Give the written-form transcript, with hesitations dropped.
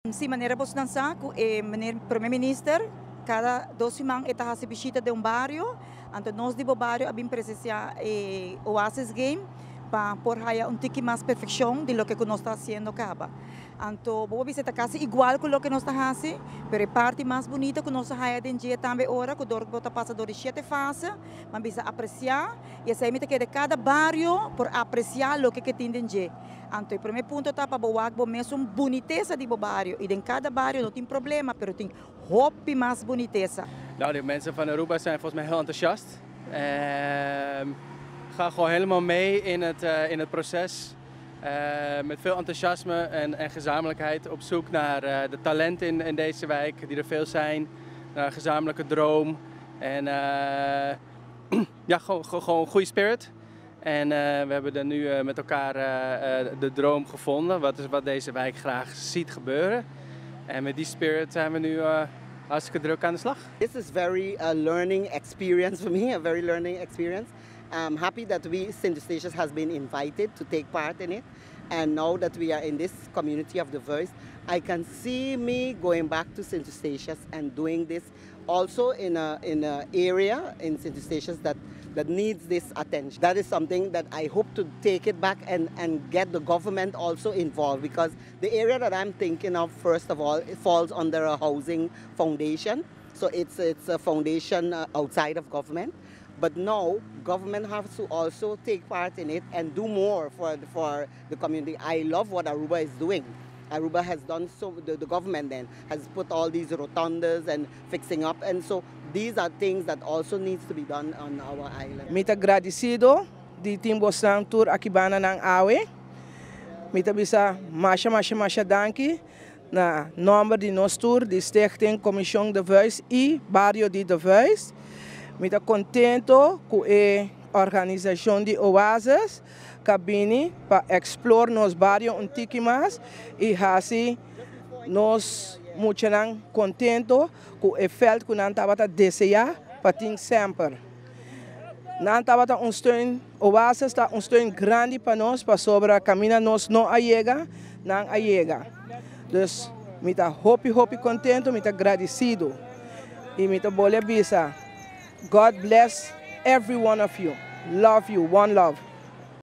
Sim, maneira Bolsonaro, maneira Primeiro-Ministro, cada 2 semanas está a visita de bairro, então nós de bairro abrimos presenciar Oasis Game para por aí tique mais perfeição de lo que nós está fazendo acaba. Então, vou visitar quase igual com o que nós está fazendo, mas a parte mais bonita que nós está fazendo dia também hora, que o está passando de 7 fases, mas bisa apreciar e assim que de cada bairro por apreciar o que tem dia. Então, o primeiro ponto está para boar mesmo boniteza de bairro. E em cada bairro não tem problema, mas tem hoop mais boniteza. Nou, de mensen van Aruba zijn volgens mij heel enthousiast. Gaan gewoon helemaal mee in het proces. Met veel enthousiasme en gezamenlijkheid op zoek naar de talenten in deze wijk, die er veel zijn. Naar een gezamenlijke droom. En ja, gewoon een goede spirit. En we hebben er nu met elkaar de droom gevonden, wat deze wijk graag ziet gebeuren. En met die spirit zijn we nu hartstikke druk aan de slag. This is very learning experience for me, a very learning experience. I'm happy that St. Eustatius has been invited to take part in it. And now that we are in this community of the voice, I can see me going back to St. Eustatius and doing this also in a area in St. Eustatius that needs this attention. That is something that I hope to take it back and get the government also involved, because the area that I'm thinking of, first of all, it falls under a housing foundation. So it's a foundation outside of government. But now, government has to also take part in it and do more for the community. I love what Aruba is doing. Aruba has done so, the government then has put all these rotundas and fixing up. And so these are things that also needs to be done on our island. Muito agradecido de Timbo Tour aqui bana ng awe. Muito bisa masha danki na nome de nos tour de Stichting Comissão de Voice e Barrio de Voice. Muito contento com a organização de Oasis cabine para explorar nos barrios um pouco mais e assim nós muito contento com o felt que nós estava a desejar para ter sempre. Nós estava steun, Oasis está steun grande para nós, para sobre a caminho nós não chega, não chega. Dus muito hope contento, muito agradecido e muito boa bisa. God bless every one of you. Love you, one love.